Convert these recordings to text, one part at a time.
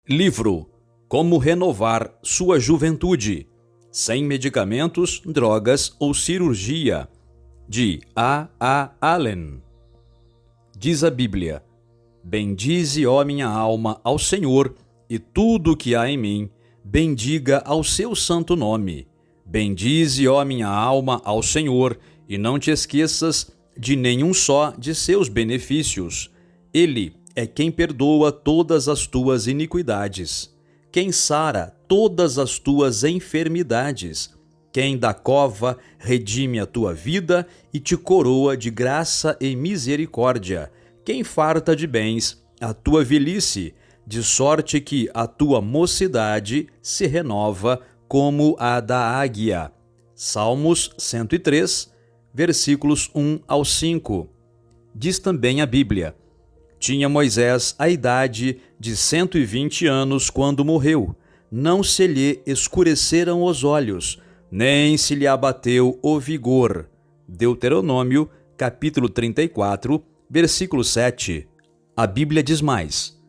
Livro Como Renovar Sua Juventude, sem medicamentos, drogas ou cirurgia, de A. Allen. Diz a Bíblia: bendize, ó minha alma, ao Senhor, e tudo o que há em mim, bendiga ao seu santo nome. Bendize, ó minha alma, ao Senhor, e não te esqueças de nenhum só de seus benefícios. Ele é quem perdoa todas as tuas iniquidades, quem sara todas as tuas enfermidades, quem da cova redime a tua vida e te coroa de graça e misericórdia, quem farta de bens a tua velhice, de sorte que a tua mocidade se renova como a da águia. Salmos 103, versículos 1 ao 5. Diz também a Bíblia: tinha Moisés a idade de 120 anos quando morreu. Não se lhe escureceram os olhos, nem se lhe abateu o vigor. Deuteronômio, capítulo 34, versículo 7. A Bíblia diz mais: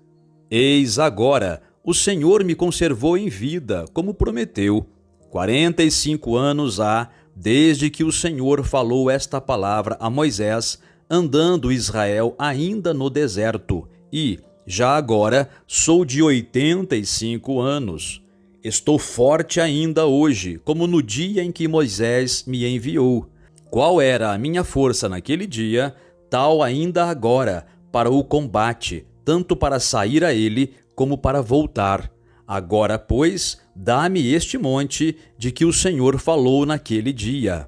eis agora, o Senhor me conservou em vida, como prometeu. 45 anos há desde que o Senhor falou esta palavra a Moisés, andando Israel ainda no deserto, e, já agora, sou de 85 anos. Estou forte ainda hoje, como no dia em que Moisés me enviou. Qual era a minha força naquele dia, tal ainda agora, para o combate, tanto para sair a ele, como para voltar. Agora, pois, dá-me este monte de que o Senhor falou naquele dia.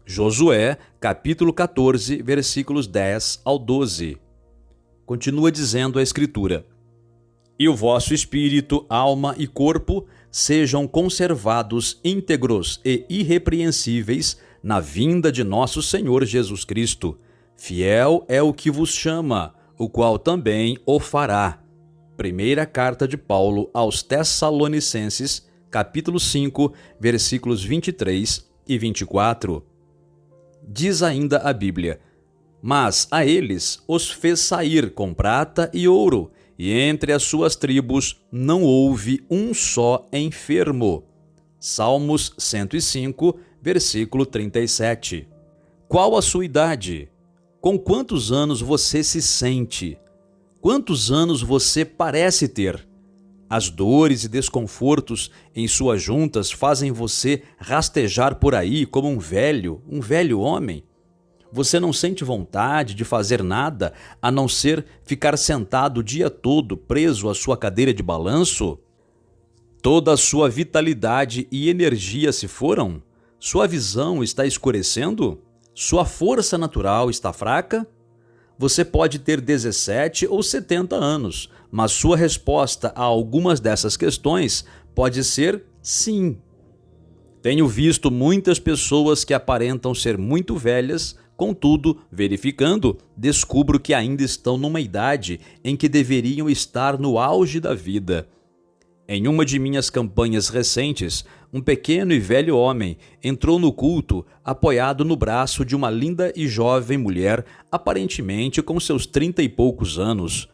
Josué, capítulo 14, versículos 10 ao 12. Continua dizendo a Escritura: e o vosso espírito, alma e corpo sejam conservados íntegros e irrepreensíveis na vinda de nosso Senhor Jesus Cristo. Fiel é o que vos chama, o qual também o fará. Primeira carta de Paulo aos Tessalonicenses, capítulo 5, versículos 23 e 24. Diz ainda a Bíblia: mas a eles os fez sair com prata e ouro, e entre as suas tribos não houve um só enfermo. Salmos 105, versículo 37. Qual a sua idade? Com quantos anos você se sente? Quantos anos você parece ter? As dores e desconfortos em suas juntas fazem você rastejar por aí como um velho homem? Você não sente vontade de fazer nada a não ser ficar sentado o dia todo preso à sua cadeira de balanço? Toda a sua vitalidade e energia se foram? Sua visão está escurecendo? Sua força natural está fraca? Você pode ter 17 ou 70 anos, mas sua resposta a algumas dessas questões pode ser sim. Tenho visto muitas pessoas que aparentam ser muito velhas, contudo, verificando, descubro que ainda estão numa idade em que deveriam estar no auge da vida. Em uma de minhas campanhas recentes, um pequeno e velho homem entrou no culto apoiado no braço de uma linda e jovem mulher, aparentemente com seus 30 e poucos anos.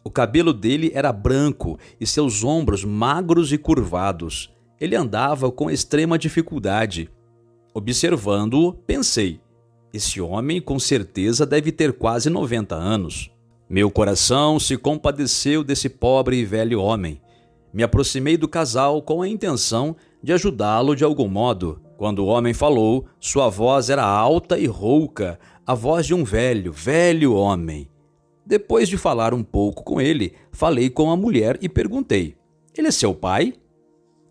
O cabelo dele era branco e seus ombros magros e curvados. Ele andava com extrema dificuldade. Observando-o, pensei: esse homem com certeza deve ter quase 90 anos. Meu coração se compadeceu desse pobre e velho homem. Me aproximei do casal com a intenção de ajudá-lo de algum modo. Quando o homem falou, sua voz era alta e rouca, a voz de um velho homem. Depois de falar um pouco com ele, falei com a mulher e perguntei: ele é seu pai?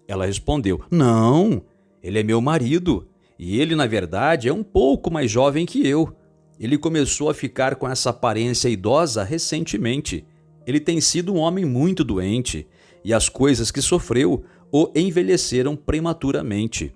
Ela respondeu: não, ele é meu marido. E ele, na verdade, é um pouco mais jovem que eu. Ele começou a ficar com essa aparência idosa recentemente. Ele tem sido um homem muito doente, e as coisas que sofreu o envelheceram prematuramente.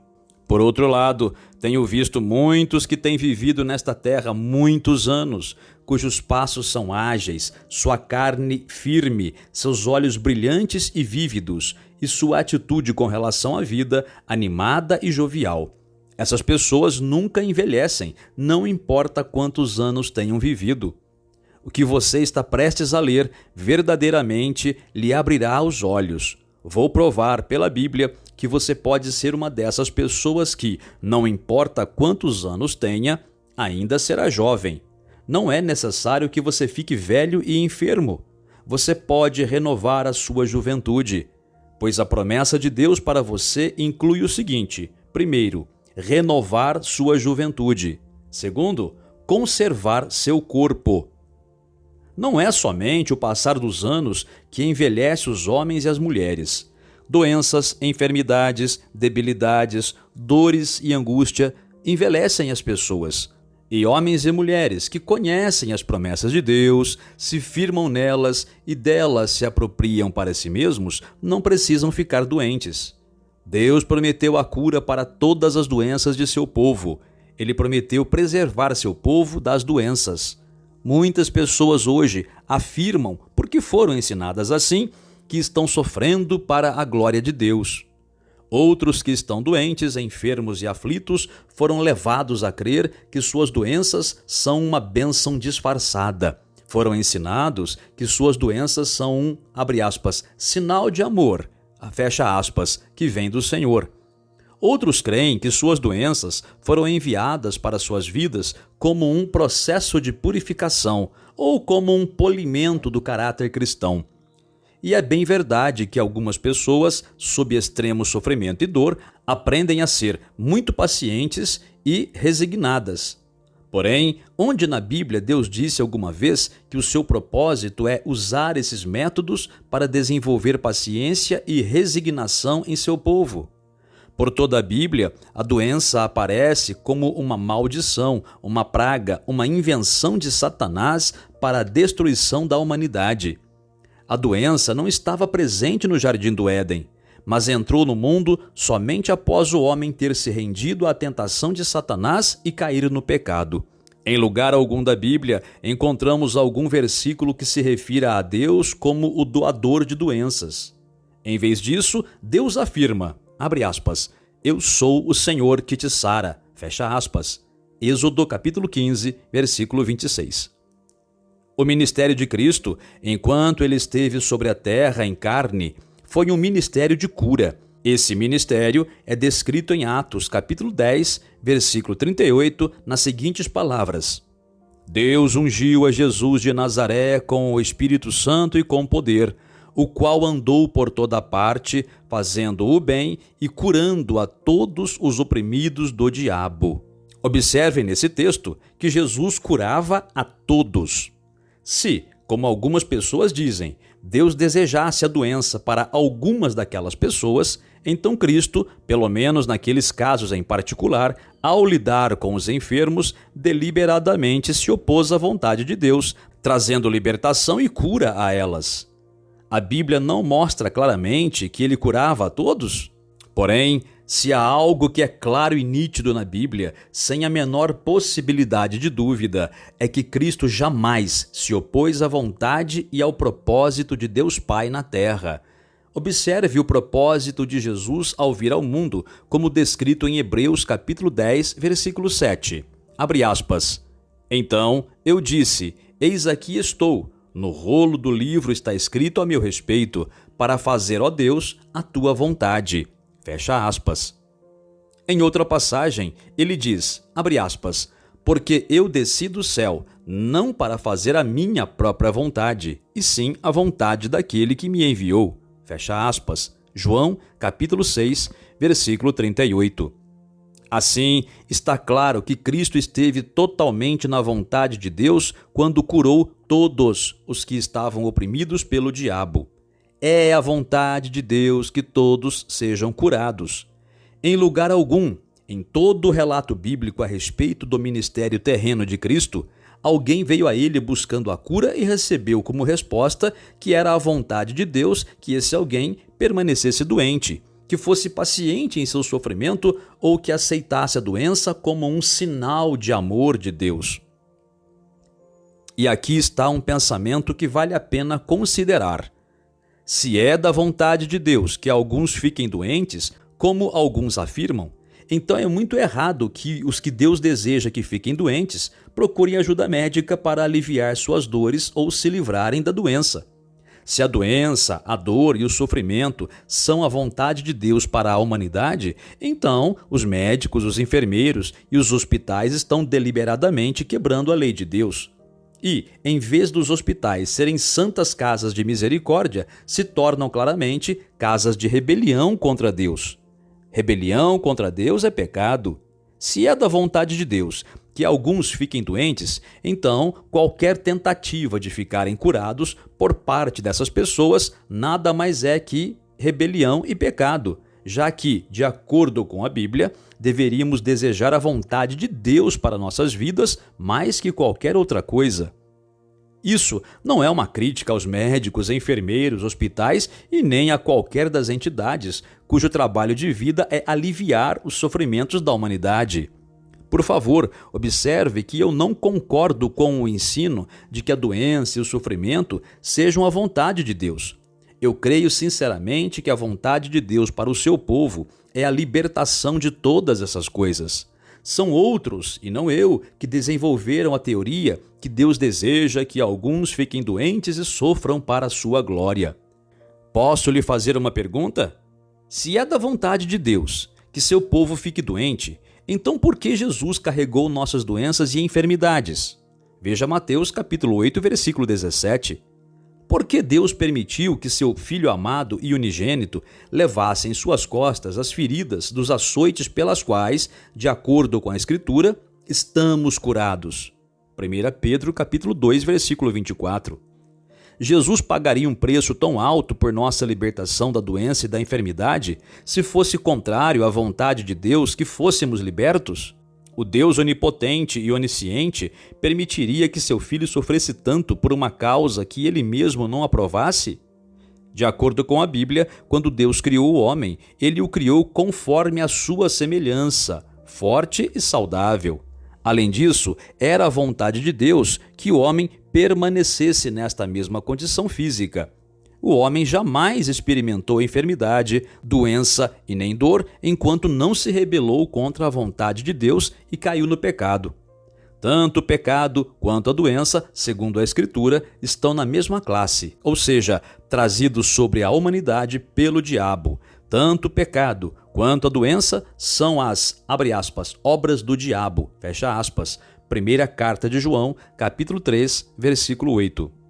Por outro lado, tenho visto muitos que têm vivido nesta terra muitos anos, cujos passos são ágeis, sua carne firme, seus olhos brilhantes e vívidos, e sua atitude com relação à vida animada e jovial. Essas pessoas nunca envelhecem, não importa quantos anos tenham vivido. O que você está prestes a ler verdadeiramente lhe abrirá os olhos. Vou provar pela Bíblia que você pode ser uma dessas pessoas que, não importa quantos anos tenha, ainda será jovem. Não é necessário que você fique velho e enfermo. Você pode renovar a sua juventude, pois a promessa de Deus para você inclui o seguinte: primeiro, renovar sua juventude. Segundo, conservar seu corpo. Não é somente o passar dos anos que envelhece os homens e as mulheres. Doenças, enfermidades, debilidades, dores e angústia envelhecem as pessoas. E homens e mulheres que conhecem as promessas de Deus, se firmam nelas e delas se apropriam para si mesmos, não precisam ficar doentes. Deus prometeu a cura para todas as doenças de seu povo. Ele prometeu preservar seu povo das doenças. Muitas pessoas hoje afirmam, porque foram ensinadas assim, que estão sofrendo para a glória de Deus. Outros que estão doentes, enfermos e aflitos foram levados a crer que suas doenças são uma bênção disfarçada. Foram ensinados que suas doenças são um, abre aspas, sinal de amor, fecha aspas, que vem do Senhor. Outros creem que suas doenças foram enviadas para suas vidas como um processo de purificação ou como um polimento do caráter cristão. E é bem verdade que algumas pessoas, sob extremo sofrimento e dor, aprendem a ser muito pacientes e resignadas. Porém, onde na Bíblia Deus disse alguma vez que o seu propósito é usar esses métodos para desenvolver paciência e resignação em seu povo? Por toda a Bíblia, a doença aparece como uma maldição, uma praga, uma invenção de Satanás para a destruição da humanidade. A doença não estava presente no Jardim do Éden, mas entrou no mundo somente após o homem ter se rendido à tentação de Satanás e cair no pecado. Em lugar algum da Bíblia, encontramos algum versículo que se refira a Deus como o doador de doenças. Em vez disso, Deus afirma, abre aspas, eu sou o Senhor que te sara, fecha aspas. Êxodo capítulo 15, versículo 26. O ministério de Cristo, enquanto ele esteve sobre a terra em carne, foi um ministério de cura. Esse ministério é descrito em Atos capítulo 10, versículo 38, nas seguintes palavras: Deus ungiu a Jesus de Nazaré com o Espírito Santo e com poder, o qual andou por toda parte, fazendo o bem e curando a todos os oprimidos do diabo. Observem nesse texto que Jesus curava a todos. Se, como algumas pessoas dizem, Deus desejasse a doença para algumas daquelas pessoas, então Cristo, pelo menos naqueles casos em particular, ao lidar com os enfermos, deliberadamente se opôs à vontade de Deus, trazendo libertação e cura a elas. A Bíblia não mostra claramente que ele curava a todos? Porém, se há algo que é claro e nítido na Bíblia, sem a menor possibilidade de dúvida, é que Cristo jamais se opôs à vontade e ao propósito de Deus Pai na terra. Observe o propósito de Jesus ao vir ao mundo, como descrito em Hebreus capítulo 10, versículo 7. Abre aspas. Então eu disse, eis aqui estou. No rolo do livro está escrito a meu respeito, para fazer, ó Deus, a tua vontade. Fecha aspas. Em outra passagem, ele diz, abre aspas, porque eu desci do céu, não para fazer a minha própria vontade, e sim a vontade daquele que me enviou. Fecha aspas. João, capítulo 6, versículo 38. Assim, está claro que Cristo esteve totalmente na vontade de Deus quando curou todos os que estavam oprimidos pelo diabo. É a vontade de Deus que todos sejam curados. Em lugar algum, em todo o relato bíblico a respeito do ministério terreno de Cristo, alguém veio a ele buscando a cura e recebeu como resposta que era a vontade de Deus que esse alguém permanecesse doente, que fosse paciente em seu sofrimento ou que aceitasse a doença como um sinal de amor de Deus. E aqui está um pensamento que vale a pena considerar. Se é da vontade de Deus que alguns fiquem doentes, como alguns afirmam, Então é muito errado que os que Deus deseja que fiquem doentes procurem ajuda médica para aliviar suas dores ou se livrarem da doença. Se a doença, a dor e o sofrimento são a vontade de Deus para a humanidade, então os médicos, os enfermeiros e os hospitais estão deliberadamente quebrando a lei de Deus. E, em vez dos hospitais serem santas casas de misericórdia, se tornam claramente casas de rebelião contra Deus. Rebelião contra Deus é pecado. Se é da vontade de Deus que alguns fiquem doentes, então qualquer tentativa de ficarem curados por parte dessas pessoas nada mais é que rebelião e pecado, já que, de acordo com a Bíblia, deveríamos desejar a vontade de Deus para nossas vidas mais que qualquer outra coisa. Isso não é uma crítica aos médicos, enfermeiros, hospitais e nem a qualquer das entidades cujo trabalho de vida é aliviar os sofrimentos da humanidade. Por favor, observe que eu não concordo com o ensino de que a doença e o sofrimento sejam a vontade de Deus. Eu creio sinceramente que a vontade de Deus para o seu povo é a libertação de todas essas coisas. São outros, e não eu, que desenvolveram a teoria que Deus deseja que alguns fiquem doentes e sofram para a sua glória. Posso lhe fazer uma pergunta? Se é da vontade de Deus que seu povo fique doente, então por que Jesus carregou nossas doenças e enfermidades? Veja Mateus capítulo 8, versículo 17. Por que Deus permitiu que seu Filho amado e unigênito levasse em suas costas as feridas dos açoites pelas quais, de acordo com a Escritura, estamos curados? 1 Pedro capítulo 2, versículo 24. Jesus pagaria um preço tão alto por nossa libertação da doença e da enfermidade se fosse contrário à vontade de Deus que fôssemos libertos? O Deus onipotente e onisciente permitiria que seu filho sofresse tanto por uma causa que ele mesmo não aprovasse? De acordo com a Bíblia, quando Deus criou o homem, ele o criou conforme a sua semelhança, forte e saudável. Além disso, era a vontade de Deus que o homem permanecesse nesta mesma condição física. O homem jamais experimentou enfermidade, doença e nem dor enquanto não se rebelou contra a vontade de Deus e caiu no pecado. Tanto o pecado quanto a doença, segundo a Escritura, estão na mesma classe, ou seja, trazidos sobre a humanidade pelo diabo. Tanto o pecado quanto a doença são as, abre aspas, obras do diabo, fecha aspas. Primeira carta de João, capítulo 3, versículo 8.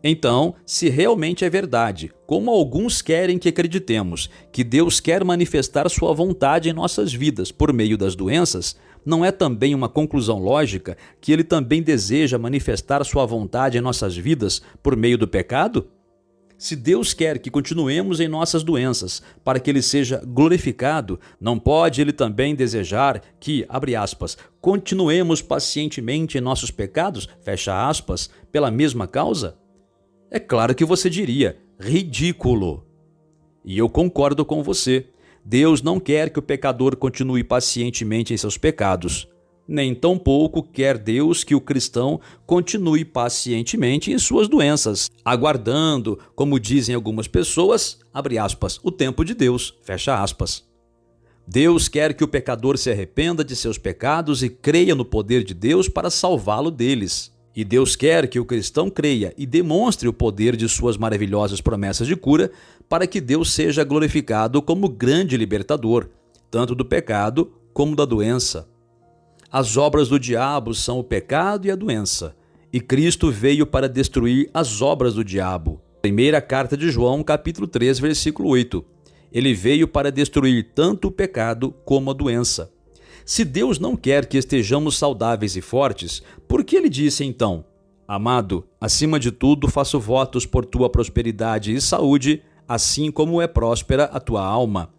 Então, se realmente é verdade, como alguns querem que acreditemos, que Deus quer manifestar sua vontade em nossas vidas por meio das doenças, não é também uma conclusão lógica que ele também deseja manifestar sua vontade em nossas vidas por meio do pecado? Se Deus quer que continuemos em nossas doenças para que ele seja glorificado, não pode ele também desejar que, abre aspas, continuemos pacientemente em nossos pecados, fecha aspas, pela mesma causa? É claro que você diria, ridículo. E eu concordo com você. Deus não quer que o pecador continue pacientemente em seus pecados. Nem tampouco quer Deus que o cristão continue pacientemente em suas doenças, aguardando, como dizem algumas pessoas, abre aspas, o tempo de Deus, fecha aspas. Deus quer que o pecador se arrependa de seus pecados e creia no poder de Deus para salvá-lo deles. E Deus quer que o cristão creia e demonstre o poder de suas maravilhosas promessas de cura para que Deus seja glorificado como grande libertador, tanto do pecado como da doença. As obras do diabo são o pecado e a doença, e Cristo veio para destruir as obras do diabo. Primeira carta de João, capítulo 3, versículo 8. Ele veio para destruir tanto o pecado como a doença. Se Deus não quer que estejamos saudáveis e fortes, por que ele disse então: Amado, acima de tudo faço votos por tua prosperidade e saúde, assim como é próspera a tua alma?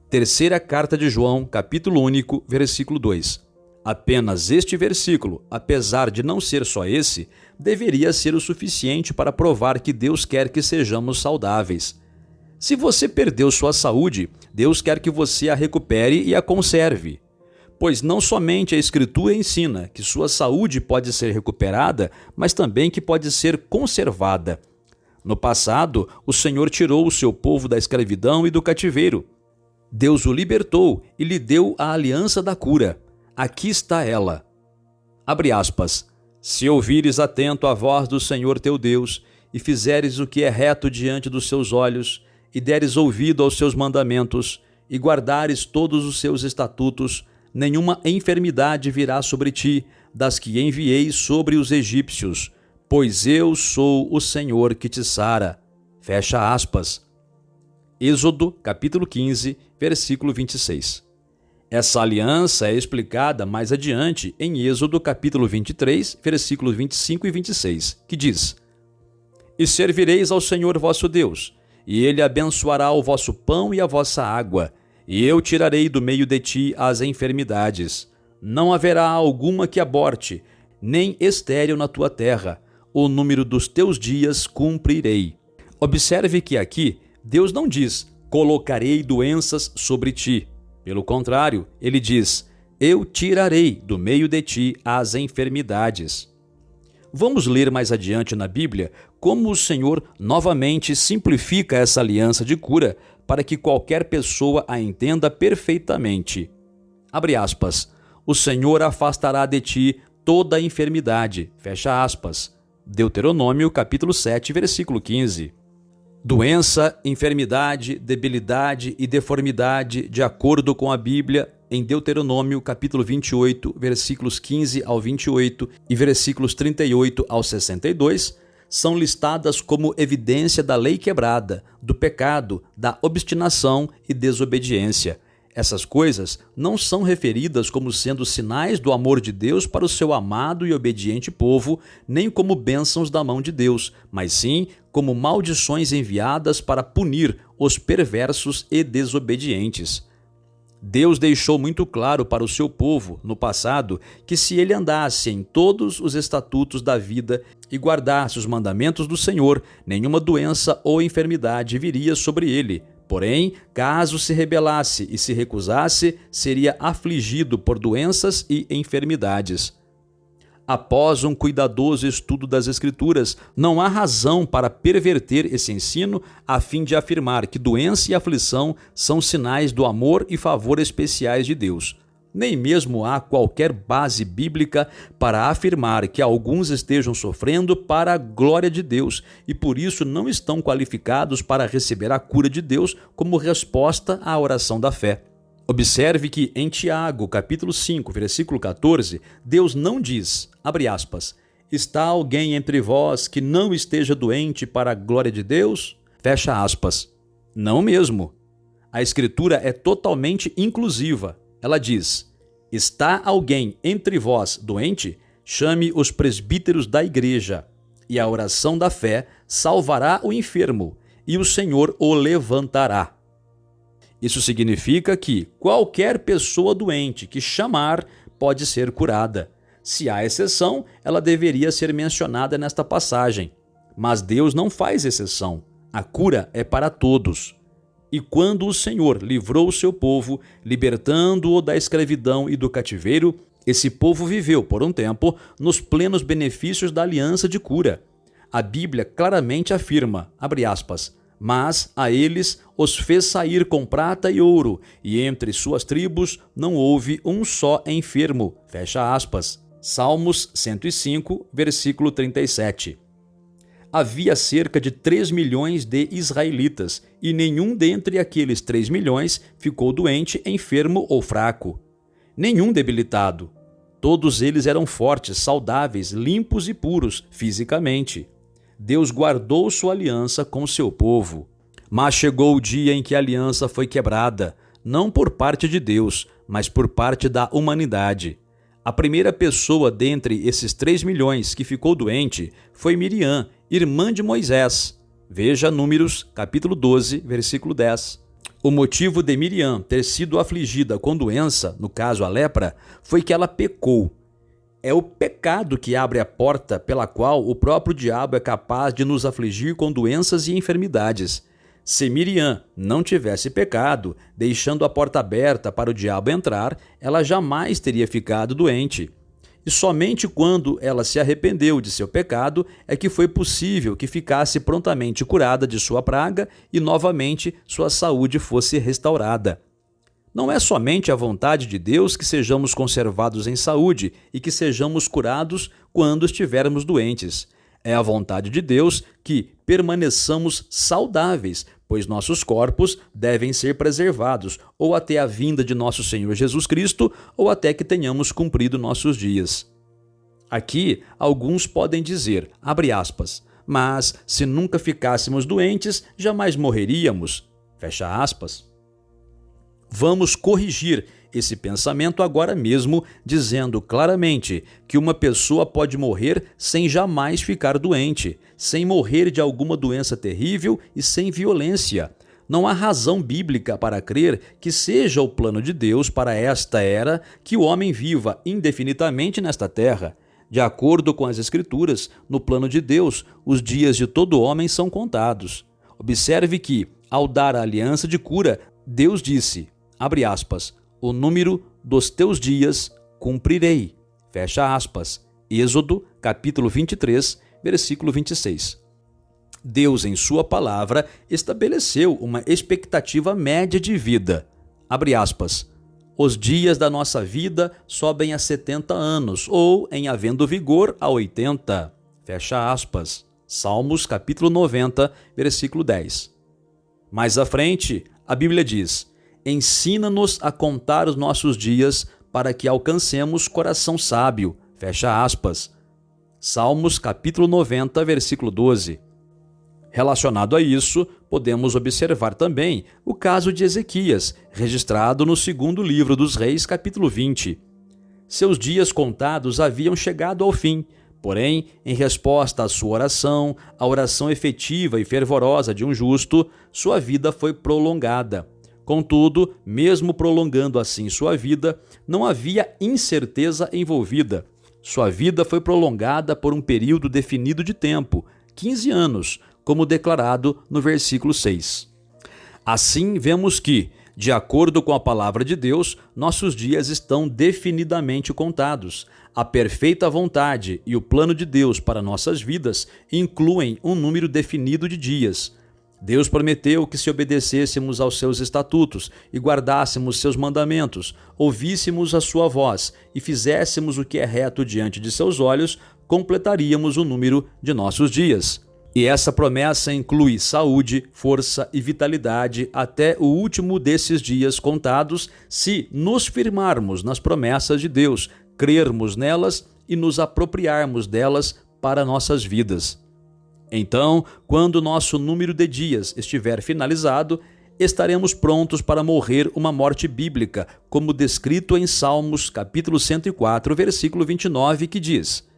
Terceira carta de João, capítulo único, versículo 2. Apenas este versículo, apesar de não ser só esse, deveria ser o suficiente para provar que Deus quer que sejamos saudáveis. Se você perdeu sua saúde, Deus quer que você a recupere e a conserve. Pois não somente a Escritura ensina que sua saúde pode ser recuperada, mas também que pode ser conservada. No passado, o Senhor tirou o seu povo da escravidão e do cativeiro. Deus o libertou e lhe deu a aliança da cura. Aqui está ela. Abre aspas. Se ouvires atento a voz do Senhor teu Deus, e fizeres o que é reto diante dos seus olhos, e deres ouvido aos seus mandamentos, e guardares todos os seus estatutos, nenhuma enfermidade virá sobre ti, das que enviei sobre os egípcios, pois eu sou o Senhor que te sara. Fecha aspas. Êxodo, capítulo 15, versículo 26. Essa aliança é explicada mais adiante em Êxodo, capítulo 23, versículos 25 e 26, que diz: E servireis ao Senhor vosso Deus, e ele abençoará o vosso pão e a vossa água, e eu tirarei do meio de ti as enfermidades. Não haverá alguma que aborte, nem estéril na tua terra. O número dos teus dias cumprirei. Observe que aqui Deus não diz, colocarei doenças sobre ti. Pelo contrário, ele diz, eu tirarei do meio de ti as enfermidades. Vamos ler mais adiante na Bíblia como o Senhor novamente simplifica essa aliança de cura para que qualquer pessoa a entenda perfeitamente. Abre aspas. O Senhor afastará de ti toda a enfermidade. Fecha aspas. Deuteronômio, capítulo 7, versículo 15. Doença, enfermidade, debilidade e deformidade, de acordo com a Bíblia, em Deuteronômio, capítulo 28, versículos 15 ao 28 e versículos 38 ao 62, são listadas como evidência da lei quebrada, do pecado, da obstinação e desobediência. Essas coisas não são referidas como sendo sinais do amor de Deus para o seu amado e obediente povo, nem como bênçãos da mão de Deus, mas sim como maldições enviadas para punir os perversos e desobedientes. Deus deixou muito claro para o seu povo, no passado, que se ele andasse em todos os estatutos da vida e guardasse os mandamentos do Senhor, nenhuma doença ou enfermidade viria sobre ele. Porém, caso se rebelasse e se recusasse, seria afligido por doenças e enfermidades. Após um cuidadoso estudo das Escrituras, não há razão para perverter esse ensino a fim de afirmar que doença e aflição são sinais do amor e favor especiais de Deus. Nem mesmo há qualquer base bíblica para afirmar que alguns estejam sofrendo para a glória de Deus e por isso não estão qualificados para receber a cura de Deus como resposta à oração da fé. Observe que em Tiago, capítulo 5, versículo 14, Deus não diz, abre aspas, está alguém entre vós que não esteja doente para a glória de Deus? Fecha aspas. Não mesmo. A Escritura é totalmente inclusiva. Ela diz, está alguém entre vós doente? Chame os presbíteros da igreja, e a oração da fé salvará o enfermo, e o Senhor o levantará. Isso significa que qualquer pessoa doente que chamar pode ser curada. Se há exceção, ela deveria ser mencionada nesta passagem. Mas Deus não faz exceção. A cura é para todos. E quando o Senhor livrou o seu povo, libertando-o da escravidão e do cativeiro, esse povo viveu, por um tempo, nos plenos benefícios da aliança de cura. A Bíblia claramente afirma, abre aspas, mas a eles os fez sair com prata e ouro, e entre suas tribos não houve um só enfermo. Fecha aspas. Salmos 105, versículo 37. Havia cerca de 3 milhões de israelitas, e nenhum dentre aqueles 3 milhões ficou doente, enfermo ou fraco. Nenhum debilitado. Todos eles eram fortes, saudáveis, limpos e puros fisicamente. Deus guardou sua aliança com seu povo. Mas chegou o dia em que a aliança foi quebrada, não por parte de Deus, mas por parte da humanidade. A primeira pessoa dentre esses 3 milhões que ficou doente foi Miriam, irmã de Moisés. Veja Números, capítulo 12, versículo 10. O motivo de Miriam ter sido afligida com doença, no caso a lepra, foi que ela pecou. É o pecado que abre a porta pela qual o próprio diabo é capaz de nos afligir com doenças e enfermidades. Se Miriam não tivesse pecado, deixando a porta aberta para o diabo entrar, ela jamais teria ficado doente. E somente quando ela se arrependeu de seu pecado é que foi possível que ficasse prontamente curada de sua praga e novamente sua saúde fosse restaurada. Não é somente a vontade de Deus que sejamos conservados em saúde e que sejamos curados quando estivermos doentes. É a vontade de Deus que permaneçamos saudáveis, pois nossos corpos devem ser preservados, ou até a vinda de nosso Senhor Jesus Cristo, ou até que tenhamos cumprido nossos dias. Aqui, alguns podem dizer, abre aspas, mas se nunca ficássemos doentes, jamais morreríamos, fecha aspas. Vamos corrigir esse pensamento agora mesmo, dizendo claramente que uma pessoa pode morrer sem jamais ficar doente, sem morrer de alguma doença terrível e sem violência. Não há razão bíblica para crer que seja o plano de Deus para esta era que o homem viva indefinidamente nesta terra. De acordo com as Escrituras, no plano de Deus, os dias de todo homem são contados. Observe que, ao dar a aliança de cura, Deus disse, abre aspas, o número dos teus dias cumprirei. Fecha aspas. Êxodo, capítulo 23, versículo 26. Deus, em sua palavra, estabeleceu uma expectativa média de vida. Abre aspas. Os dias da nossa vida sobem a 70 anos, ou, em havendo vigor, a 80. Fecha aspas. Salmos, capítulo 90, versículo 10. Mais à frente, a Bíblia diz, ensina-nos a contar os nossos dias para que alcancemos coração sábio. Fecha aspas. Salmos capítulo 90, versículo 12. Relacionado a isso, podemos observar também o caso de Ezequias, registrado no segundo livro dos Reis, capítulo 20. Seus dias contados haviam chegado ao fim, porém, em resposta à sua oração, a oração efetiva e fervorosa de um justo, sua vida foi prolongada. Contudo, mesmo prolongando assim sua vida, não havia incerteza envolvida. Sua vida foi prolongada por um período definido de tempo, 15 anos, como declarado no versículo 6. Assim, vemos que, de acordo com a palavra de Deus, nossos dias estão definidamente contados. A perfeita vontade e o plano de Deus para nossas vidas incluem um número definido de dias. Deus prometeu que se obedecêssemos aos seus estatutos e guardássemos seus mandamentos, ouvíssemos a sua voz e fizéssemos o que é reto diante de seus olhos, completaríamos o número de nossos dias. E essa promessa inclui saúde, força e vitalidade até o último desses dias contados, se nos firmarmos nas promessas de Deus, crermos nelas e nos apropriarmos delas para nossas vidas. Então, quando nosso número de dias estiver finalizado, estaremos prontos para morrer uma morte bíblica, como descrito em Salmos capítulo 104, versículo 29, que diz: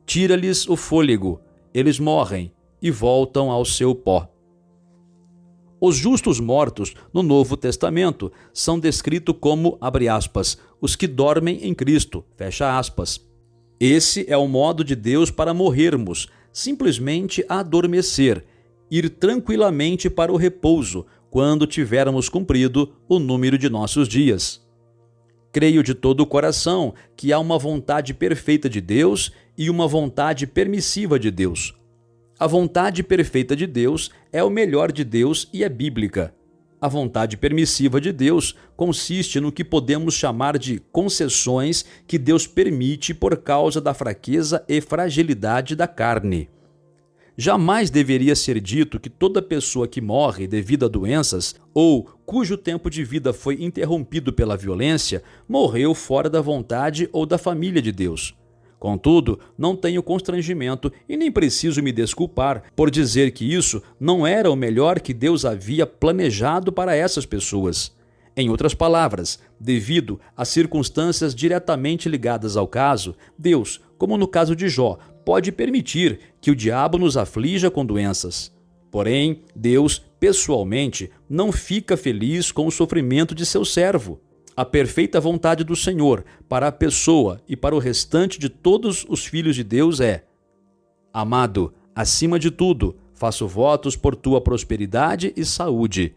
tira-lhes o fôlego, eles morrem e voltam ao seu pó. Os justos mortos no Novo Testamento são descritos como, abre aspas, os que dormem em Cristo, fecha aspas. Esse é o modo de Deus para morrermos, simplesmente adormecer, ir tranquilamente para o repouso, quando tivermos cumprido o número de nossos dias. Creio de todo o coração que há uma vontade perfeita de Deus e uma vontade permissiva de Deus. A vontade perfeita de Deus é o melhor de Deus e é bíblica. A vontade permissiva de Deus consiste no que podemos chamar de concessões que Deus permite por causa da fraqueza e fragilidade da carne. Jamais deveria ser dito que toda pessoa que morre devido a doenças ou cujo tempo de vida foi interrompido pela violência morreu fora da vontade ou da família de Deus. Contudo, não tenho constrangimento e nem preciso me desculpar por dizer que isso não era o melhor que Deus havia planejado para essas pessoas. Em outras palavras, devido a circunstâncias diretamente ligadas ao caso, Deus, como no caso de Jó, pode permitir que o diabo nos aflija com doenças. Porém, Deus, pessoalmente, não fica feliz com o sofrimento de seu servo. A perfeita vontade do Senhor para a pessoa e para o restante de todos os filhos de Deus é: amado, acima de tudo, faço votos por tua prosperidade e saúde.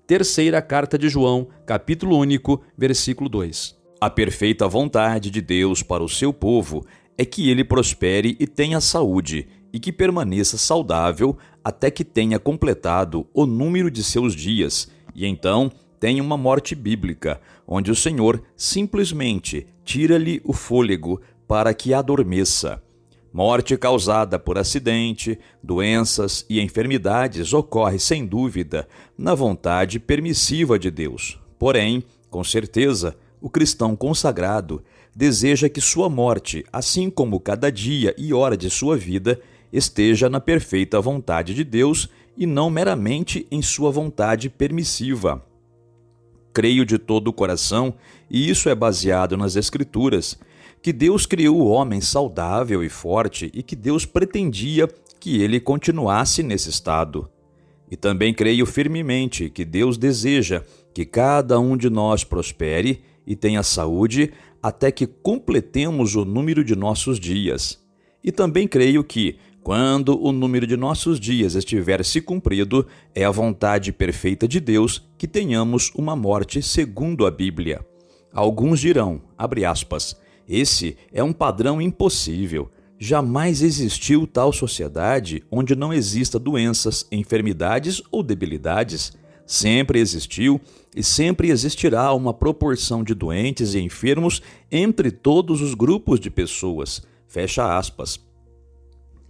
Terceira carta de João, capítulo único, versículo 2. A perfeita vontade de Deus para o seu povo é que ele prospere e tenha saúde, e que permaneça saudável até que tenha completado o número de seus dias, e então tem uma morte bíblica, onde o Senhor simplesmente tira-lhe o fôlego para que adormeça. Morte causada por acidente, doenças e enfermidades ocorre, sem dúvida, na vontade permissiva de Deus. Porém, com certeza, o cristão consagrado deseja que sua morte, assim como cada dia e hora de sua vida, esteja na perfeita vontade de Deus e não meramente em sua vontade permissiva. Creio de todo o coração, e isso é baseado nas Escrituras, que Deus criou o homem saudável e forte e que Deus pretendia que ele continuasse nesse estado. E também creio firmemente que Deus deseja que cada um de nós prospere e tenha saúde até que completemos o número de nossos dias. E também creio que, quando o número de nossos dias estiver se cumprido, é a vontade perfeita de Deus que tenhamos uma morte segundo a Bíblia. Alguns dirão, abre aspas, esse é um padrão impossível. Jamais existiu tal sociedade onde não exista doenças, enfermidades ou debilidades. Sempre existiu e sempre existirá uma proporção de doentes e enfermos entre todos os grupos de pessoas. Fecha aspas.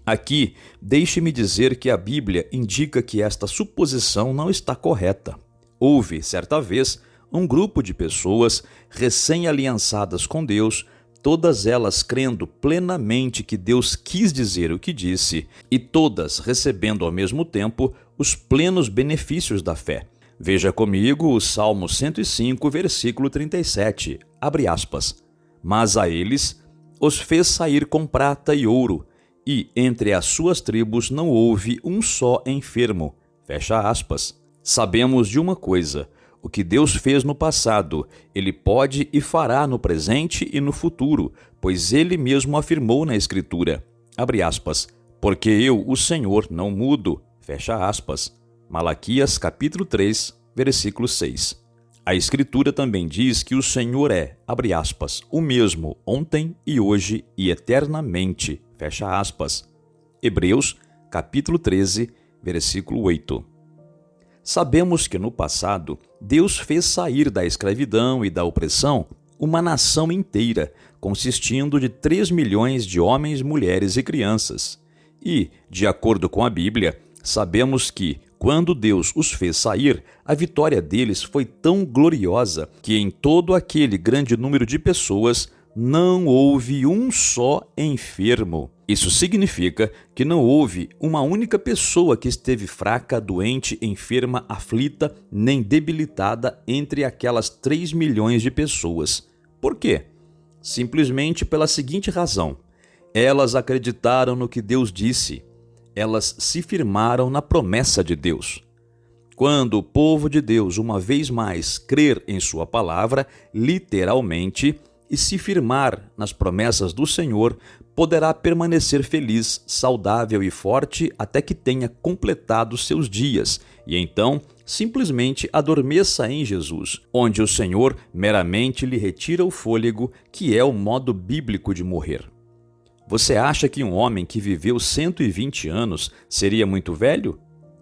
Aqui, deixe-me dizer que a Bíblia indica que esta suposição não está correta. Houve, certa vez, um grupo de pessoas recém-aliançadas com Deus, todas elas crendo plenamente que Deus quis dizer o que disse e todas recebendo ao mesmo tempo os plenos benefícios da fé. Veja comigo o Salmo 105, versículo 37, abre aspas. Mas a eles os fez sair com prata e ouro, e entre as suas tribos não houve um só enfermo. Fecha aspas. Sabemos de uma coisa, o que Deus fez no passado, Ele pode e fará no presente e no futuro, pois Ele mesmo afirmou na Escritura, abre aspas, porque eu, o Senhor, não mudo, fecha aspas. Malaquias capítulo 3, versículo 6. A Escritura também diz que o Senhor é, abre aspas, o mesmo ontem e hoje e eternamente, fecha aspas. Hebreus capítulo 13, versículo 8. Sabemos que no passado, Deus fez sair da escravidão e da opressão uma nação inteira, consistindo de 3 milhões de homens, mulheres e crianças. E, de acordo com a Bíblia, sabemos que, quando Deus os fez sair, a vitória deles foi tão gloriosa que em todo aquele grande número de pessoas não houve um só enfermo. Isso significa que não houve uma única pessoa que esteve fraca, doente, enferma, aflita, nem debilitada entre aquelas 3 milhões de pessoas. Por quê? Simplesmente pela seguinte razão. Elas acreditaram no que Deus disse. Elas se firmaram na promessa de Deus. Quando o povo de Deus, uma vez mais, crer em sua palavra, literalmente, e se firmar nas promessas do Senhor, poderá permanecer feliz, saudável e forte até que tenha completado seus dias, e então simplesmente adormeça em Jesus, onde o Senhor meramente lhe retira o fôlego, que é o modo bíblico de morrer. Você acha que um homem que viveu 120 anos seria muito velho?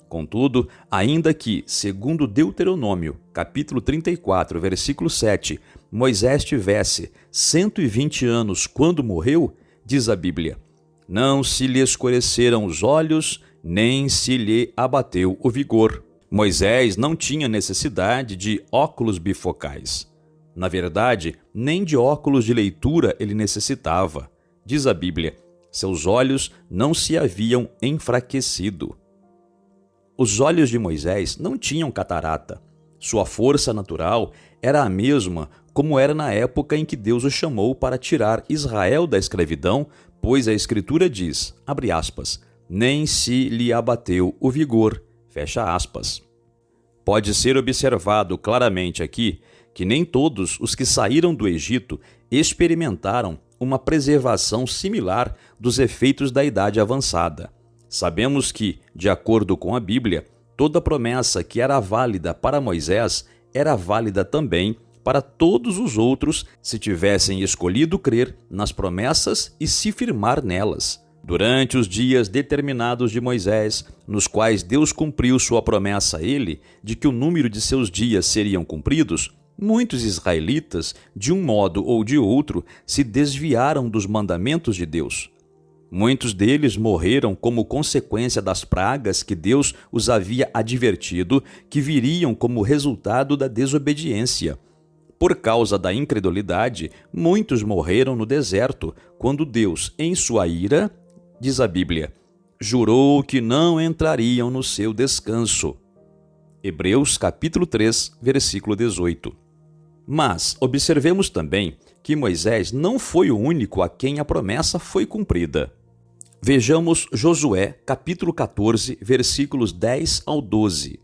Contudo, ainda que, segundo Deuteronômio, capítulo 34, versículo 7, Moisés tivesse 120 anos quando morreu, diz a Bíblia, não se lhe escureceram os olhos, nem se lhe abateu o vigor. Moisés não tinha necessidade de óculos bifocais. Na verdade, nem de óculos de leitura ele necessitava. Diz a Bíblia, seus olhos não se haviam enfraquecido. Os olhos de Moisés não tinham catarata. Sua força natural era a mesma como era na época em que Deus o chamou para tirar Israel da escravidão, pois a Escritura diz, abre aspas, nem se lhe abateu o vigor, fecha aspas. Pode ser observado claramente aqui que nem todos os que saíram do Egito experimentaram uma preservação similar dos efeitos da idade avançada. Sabemos que, de acordo com a Bíblia, toda promessa que era válida para Moisés era válida também para todos os outros se tivessem escolhido crer nas promessas e se firmar nelas. Durante os dias determinados de Moisés, nos quais Deus cumpriu sua promessa a ele de que o número de seus dias seriam cumpridos, muitos israelitas, de um modo ou de outro, se desviaram dos mandamentos de Deus. Muitos deles morreram como consequência das pragas que Deus os havia advertido que viriam como resultado da desobediência. Por causa da incredulidade, muitos morreram no deserto, quando Deus, em sua ira, diz a Bíblia, jurou que não entrariam no seu descanso. Hebreus capítulo 3, versículo 18. Mas observemos também que Moisés não foi o único a quem a promessa foi cumprida. Vejamos Josué capítulo 14, versículos 10 ao 12.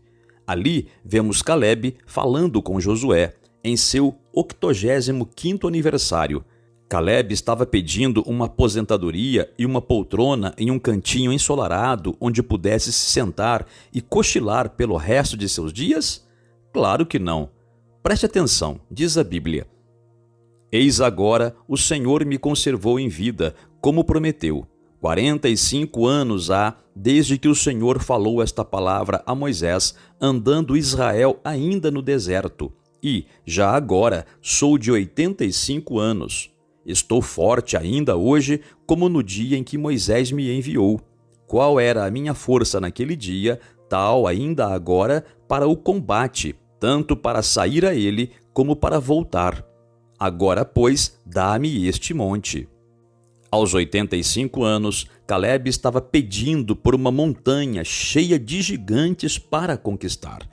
Ali vemos Caleb falando com Josué em seu 85º aniversário. Caleb estava pedindo uma aposentadoria e uma poltrona em um cantinho ensolarado onde pudesse se sentar e cochilar pelo resto de seus dias? Claro que não. Preste atenção, diz a Bíblia. Eis agora o Senhor me conservou em vida, como prometeu. 45 anos há desde que o Senhor falou esta palavra a Moisés, andando Israel ainda no deserto. E, já agora, sou de 85 anos. Estou forte ainda hoje, como no dia em que Moisés me enviou. Qual era a minha força naquele dia, tal ainda agora para o combate, tanto para sair a ele como para voltar. Agora, pois, dá-me este monte. Aos 85 anos, Caleb estava pedindo por uma montanha cheia de gigantes para conquistar.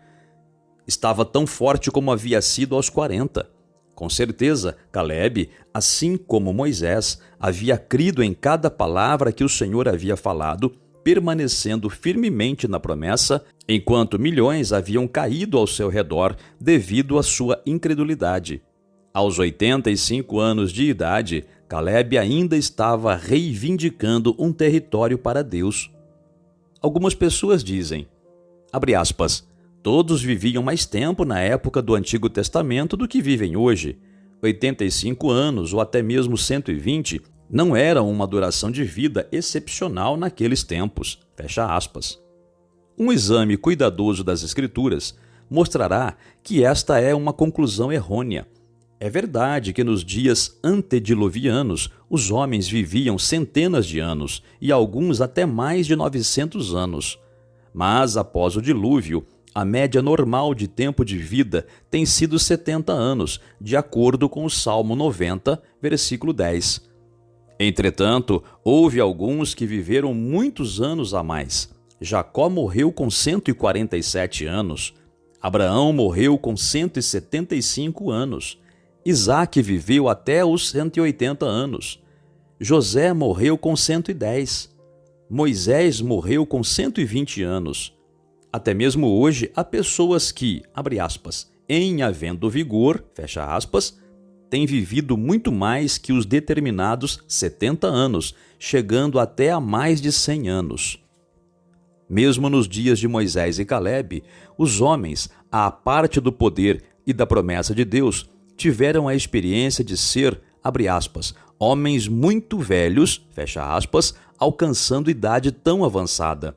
Estava tão forte como havia sido aos 40. Com certeza, Caleb, assim como Moisés, havia crido em cada palavra que o Senhor havia falado, permanecendo firmemente na promessa, enquanto milhões haviam caído ao seu redor devido à sua incredulidade. Aos 85 anos de idade, Caleb ainda estava reivindicando um território para Deus. Algumas pessoas dizem, abre aspas, todos viviam mais tempo na época do Antigo Testamento do que vivem hoje. 85 anos ou até mesmo 120 não eram uma duração de vida excepcional naqueles tempos. Fecha aspas. Um exame cuidadoso das Escrituras mostrará que esta é uma conclusão errônea. É verdade que nos dias antediluvianos os homens viviam centenas de anos e alguns até mais de 900 anos. Mas após o dilúvio, a média normal de tempo de vida tem sido 70 anos, de acordo com o Salmo 90, versículo 10. Entretanto, houve alguns que viveram muitos anos a mais. Jacó morreu com 147 anos. Abraão morreu com 175 anos. Isaac viveu até os 180 anos. José morreu com 110. Moisés morreu com 120 anos. Até mesmo hoje, há pessoas que, abre aspas, em havendo vigor, fecha aspas, têm vivido muito mais que os determinados 70 anos, chegando até a mais de 100 anos. Mesmo nos dias de Moisés e Caleb, os homens, à parte do poder e da promessa de Deus, tiveram a experiência de ser, abre aspas, homens muito velhos, fecha aspas, alcançando idade tão avançada.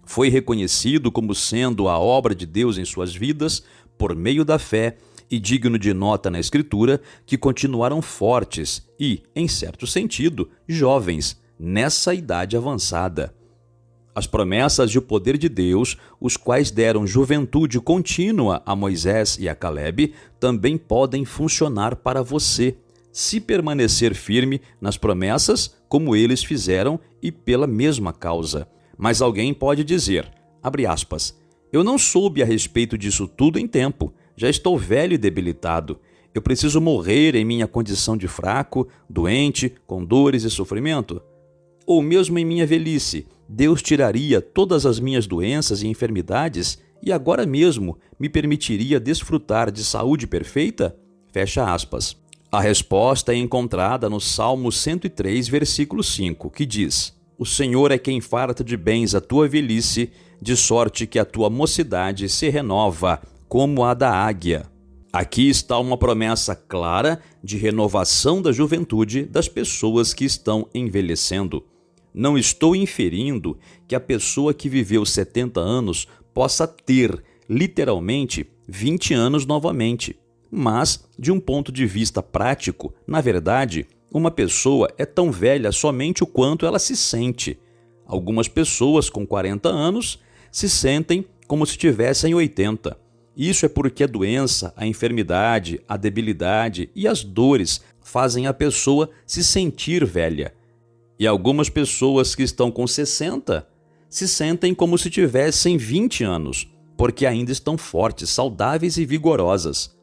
Foi reconhecido como sendo a obra de Deus em suas vidas, por meio da fé, e digno de nota na Escritura, que continuaram fortes e, em certo sentido, jovens, nessa idade avançada. As promessas e o poder de Deus, os quais deram juventude contínua a Moisés e a Caleb, também podem funcionar para você, se permanecer firme nas promessas, como eles fizeram e pela mesma causa. Mas alguém pode dizer, abre aspas, eu não soube a respeito disso tudo em tempo, já estou velho e debilitado. Eu preciso morrer em minha condição de fraco, doente, com dores e sofrimento? Ou mesmo em minha velhice, Deus tiraria todas as minhas doenças e enfermidades e agora mesmo me permitiria desfrutar de saúde perfeita? Fecha aspas. A resposta é encontrada no Salmo 103, versículo 5, que diz, o Senhor é quem farta de bens a tua velhice, de sorte que a tua mocidade se renova como a da águia. Aqui está uma promessa clara de renovação da juventude das pessoas que estão envelhecendo. Não estou inferindo que a pessoa que viveu 70 anos possa ter, literalmente, 20 anos novamente. Mas, de um ponto de vista prático, na verdade, uma pessoa é tão velha somente o quanto ela se sente. Algumas pessoas com 40 anos se sentem como se tivessem 80. Isso é porque a doença, a enfermidade, a debilidade e as dores fazem a pessoa se sentir velha. E algumas pessoas que estão com 60 se sentem como se tivessem 20 anos, porque ainda estão fortes, saudáveis e vigorosas.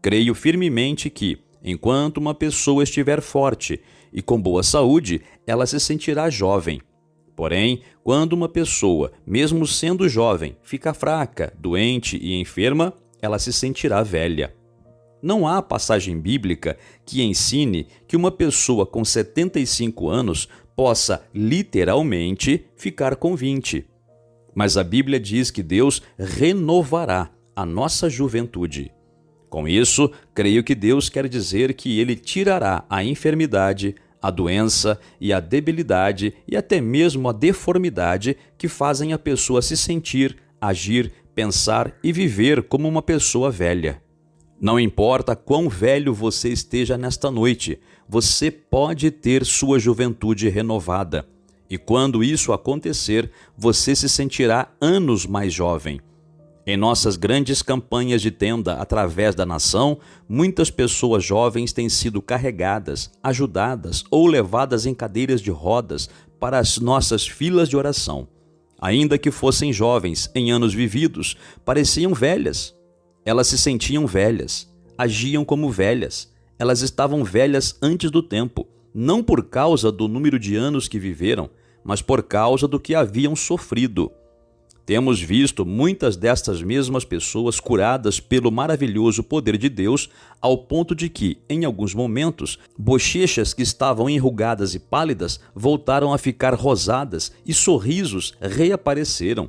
Creio firmemente que, enquanto uma pessoa estiver forte e com boa saúde, ela se sentirá jovem. Porém, quando uma pessoa, mesmo sendo jovem, fica fraca, doente e enferma, ela se sentirá velha. Não há passagem bíblica que ensine que uma pessoa com 75 anos possa, literalmente, ficar com 20. Mas a Bíblia diz que Deus renovará a nossa juventude. Com isso, creio que Deus quer dizer que Ele tirará a enfermidade, a doença e a debilidade e até mesmo a deformidade que fazem a pessoa se sentir, agir, pensar e viver como uma pessoa velha. Não importa quão velho você esteja nesta noite, você pode ter sua juventude renovada. E quando isso acontecer, você se sentirá anos mais jovem. Em nossas grandes campanhas de tenda através da nação, muitas pessoas jovens têm sido carregadas, ajudadas ou levadas em cadeiras de rodas para as nossas filas de oração. Ainda que fossem jovens em anos vividos, pareciam velhas. Elas se sentiam velhas, agiam como velhas. Elas estavam velhas antes do tempo, não por causa do número de anos que viveram, mas por causa do que haviam sofrido. Temos visto muitas destas mesmas pessoas curadas pelo maravilhoso poder de Deus, ao ponto de que, em alguns momentos, bochechas que estavam enrugadas e pálidas voltaram a ficar rosadas e sorrisos reapareceram.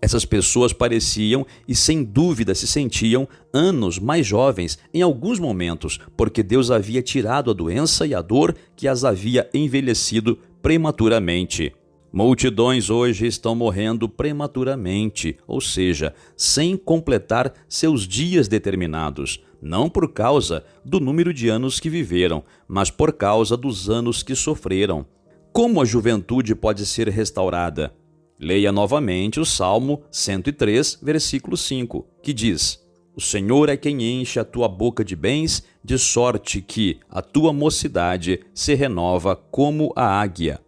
Essas pessoas pareciam e, sem dúvida, se sentiam anos mais jovens em alguns momentos, porque Deus havia tirado a doença e a dor que as havia envelhecido prematuramente. Multidões hoje estão morrendo prematuramente, ou seja, sem completar seus dias determinados, não por causa do número de anos que viveram, mas por causa dos anos que sofreram. Como a juventude pode ser restaurada? Leia novamente o Salmo 103, versículo 5, que diz: O Senhor é quem enche a tua boca de bens, de sorte que a tua mocidade se renova como a águia.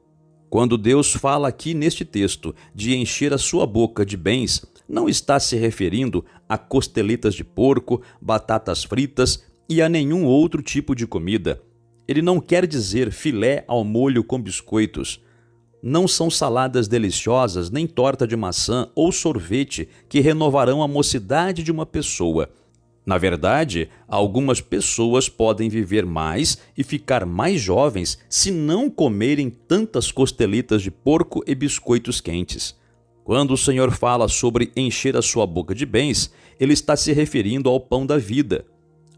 Quando Deus fala aqui neste texto de encher a sua boca de bens, não está se referindo a costeletas de porco, batatas fritas e a nenhum outro tipo de comida. Ele não quer dizer filé ao molho com biscoitos. Não são saladas deliciosas, nem torta de maçã ou sorvete que renovarão a mocidade de uma pessoa. Na verdade, algumas pessoas podem viver mais e ficar mais jovens se não comerem tantas costelitas de porco e biscoitos quentes. Quando o Senhor fala sobre encher a sua boca de bens, Ele está se referindo ao pão da vida,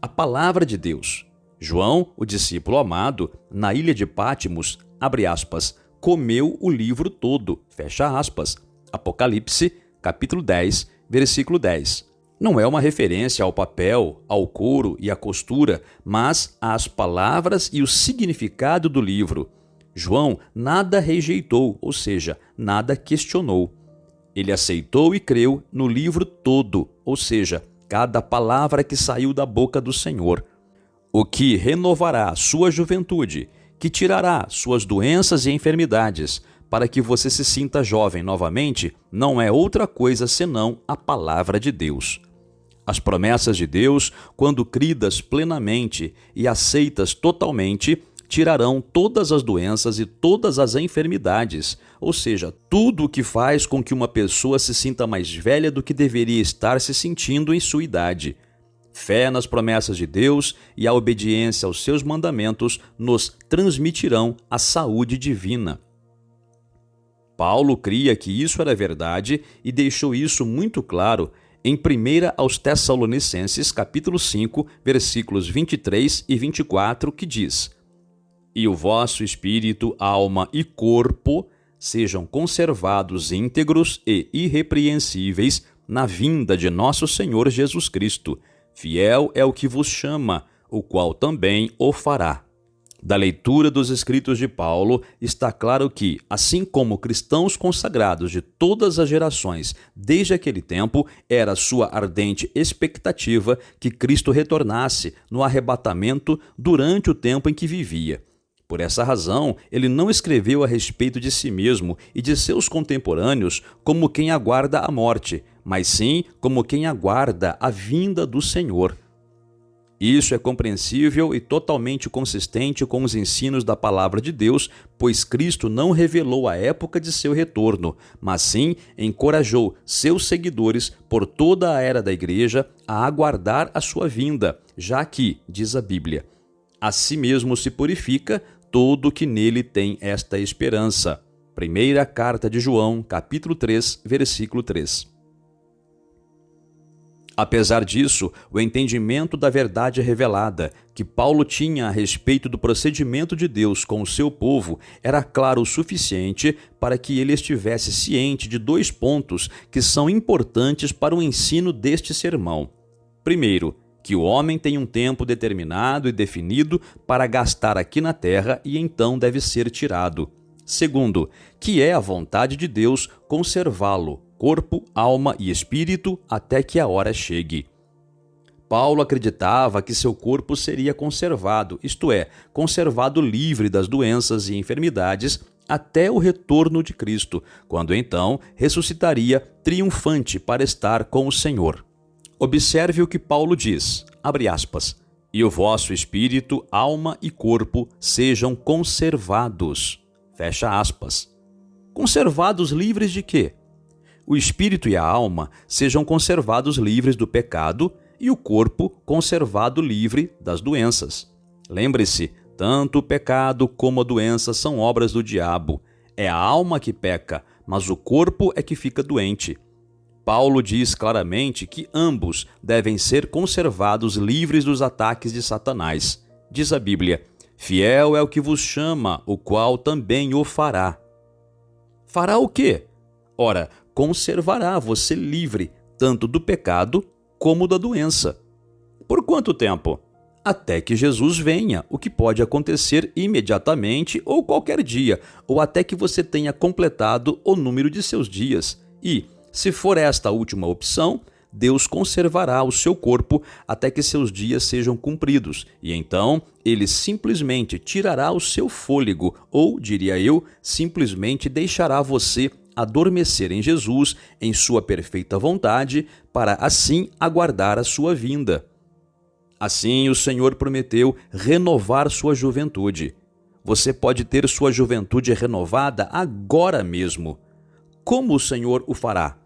a palavra de Deus. João, o discípulo amado, na ilha de Pátimos, abre aspas, comeu o livro todo, fecha aspas. Apocalipse, capítulo 10, versículo 10. Não é uma referência ao papel, ao couro e à costura, mas às palavras e o significado do livro. João nada rejeitou, ou seja, nada questionou. Ele aceitou e creu no livro todo, ou seja, cada palavra que saiu da boca do Senhor. O que renovará a sua juventude, que tirará suas doenças e enfermidades, para que você se sinta jovem novamente, não é outra coisa senão a palavra de Deus. As promessas de Deus, quando cridas plenamente e aceitas totalmente, tirarão todas as doenças e todas as enfermidades, ou seja, tudo o que faz com que uma pessoa se sinta mais velha do que deveria estar se sentindo em sua idade. Fé nas promessas de Deus e a obediência aos seus mandamentos nos transmitirão a saúde divina. Paulo cria que isso era verdade e deixou isso muito claro em 1 aos Tessalonicenses, capítulo 5, versículos 23 e 24, que diz: e o vosso espírito, alma e corpo sejam conservados íntegros e irrepreensíveis na vinda de nosso Senhor Jesus Cristo. Fiel é o que vos chama, o qual também o fará. Da leitura dos escritos de Paulo, está claro que, assim como cristãos consagrados de todas as gerações desde aquele tempo, era sua ardente expectativa que Cristo retornasse no arrebatamento durante o tempo em que vivia. Por essa razão, ele não escreveu a respeito de si mesmo e de seus contemporâneos como quem aguarda a morte, mas sim como quem aguarda a vinda do Senhor. Isso é compreensível e totalmente consistente com os ensinos da Palavra de Deus, pois Cristo não revelou a época de seu retorno, mas sim encorajou seus seguidores por toda a era da Igreja a aguardar a sua vinda, já que, diz a Bíblia, a si mesmo se purifica todo que nele tem esta esperança. Primeira carta de João, capítulo 3, versículo 3. Apesar disso, o entendimento da verdade revelada que Paulo tinha a respeito do procedimento de Deus com o seu povo era claro o suficiente para que ele estivesse ciente de 2 pontos que são importantes para o ensino deste sermão. Primeiro, que o homem tem um tempo determinado e definido para gastar aqui na terra e então deve ser tirado. Segundo, que é a vontade de Deus conservá-lo, corpo, alma e espírito, até que a hora chegue. Paulo acreditava que seu corpo seria conservado, isto é, conservado livre das doenças e enfermidades, até o retorno de Cristo, quando então ressuscitaria triunfante para estar com o Senhor. Observe o que Paulo diz, abre aspas, e o vosso espírito, alma e corpo sejam conservados, fecha aspas. Conservados livres de quê? O espírito e a alma sejam conservados livres do pecado e o corpo conservado livre das doenças. Lembre-se, tanto o pecado como a doença são obras do diabo. É a alma que peca, mas o corpo é que fica doente. Paulo diz claramente que ambos devem ser conservados livres dos ataques de Satanás. Diz a Bíblia, fiel é o que vos chama, o qual também o fará. Fará o quê? Ora, conservará você livre, tanto do pecado como da doença. Por quanto tempo? Até que Jesus venha, o que pode acontecer imediatamente ou qualquer dia, ou até que você tenha completado o número de seus dias. E, se for esta a última opção, Deus conservará o seu corpo até que seus dias sejam cumpridos, e então ele simplesmente tirará o seu fôlego, ou, diria eu, simplesmente deixará você adormecer em Jesus, em sua perfeita vontade, para assim aguardar a sua vinda. Assim, o Senhor prometeu renovar sua juventude. Você pode ter sua juventude renovada agora mesmo. Como o Senhor o fará?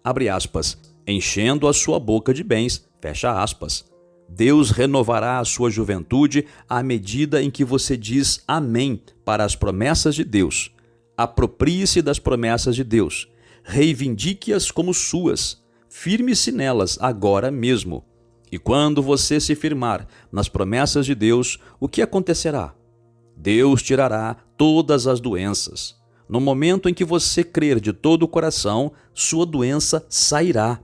Abre aspas, enchendo a sua boca de bens, fecha aspas. Deus renovará a sua juventude à medida em que você diz amém para as promessas de Deus. Aproprie-se das promessas de Deus, reivindique-as como suas, firme-se nelas agora mesmo. E quando você se firmar nas promessas de Deus, o que acontecerá? Deus tirará todas as doenças. No momento em que você crer de todo o coração, sua doença sairá.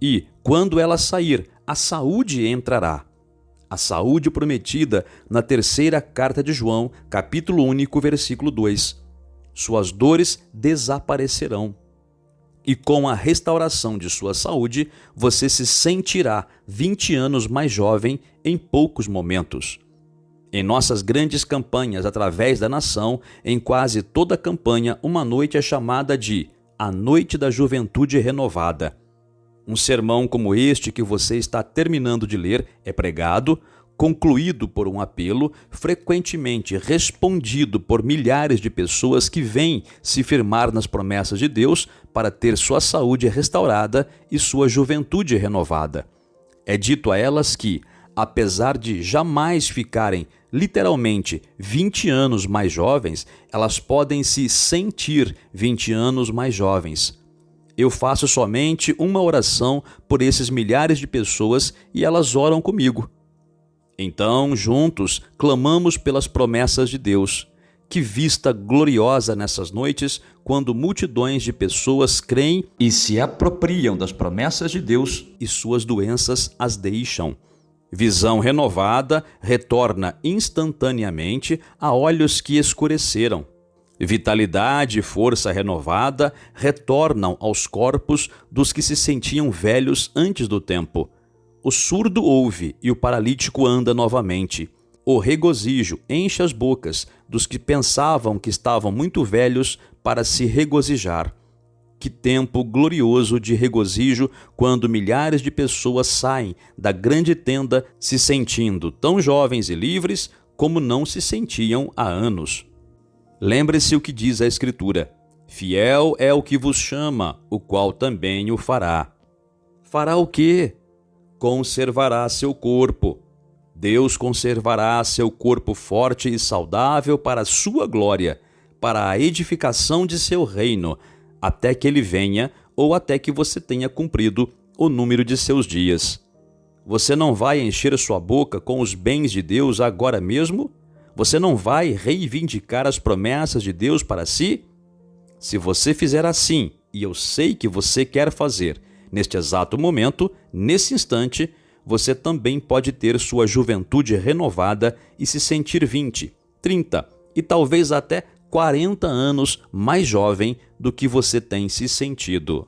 E, quando ela sair, a saúde entrará. A saúde prometida na 3ª carta de João, capítulo único, versículo 2. Suas dores desaparecerão. E com a restauração de sua saúde, você se sentirá 20 anos mais jovem em poucos momentos. Em nossas grandes campanhas através da nação, em quase toda campanha, uma noite é chamada de A Noite da Juventude Renovada. Um sermão como este que você está terminando de ler é pregado, concluído por um apelo, frequentemente respondido por milhares de pessoas que vêm se firmar nas promessas de Deus para ter sua saúde restaurada e sua juventude renovada. É dito a elas que, apesar de jamais ficarem literalmente 20 anos mais jovens, elas podem se sentir 20 anos mais jovens. Eu faço somente uma oração por esses milhares de pessoas e elas oram comigo. Então, juntos, clamamos pelas promessas de Deus. Que vista gloriosa nessas noites, quando multidões de pessoas creem e se apropriam das promessas de Deus e suas doenças as deixam. Visão renovada retorna instantaneamente a olhos que escureceram. Vitalidade e força renovada retornam aos corpos dos que se sentiam velhos antes do tempo. O surdo ouve e o paralítico anda novamente. O regozijo enche as bocas dos que pensavam que estavam muito velhos para se regozijar. Que tempo glorioso de regozijo quando milhares de pessoas saem da grande tenda se sentindo tão jovens e livres como não se sentiam há anos. Lembre-se o que diz a Escritura: fiel é o que vos chama, o qual também o fará. Fará o quê? Conservará seu corpo. Deus conservará seu corpo forte e saudável para a sua glória, para a edificação de seu reino, até que ele venha ou até que você tenha cumprido o número de seus dias. Você não vai encher sua boca com os bens de Deus agora mesmo? Você não vai reivindicar as promessas de Deus para si? Se você fizer assim, e eu sei que você quer fazer, neste exato momento, nesse instante, você também pode ter sua juventude renovada e se sentir 20, 30 e talvez até 40 anos mais jovem do que você tem se sentido.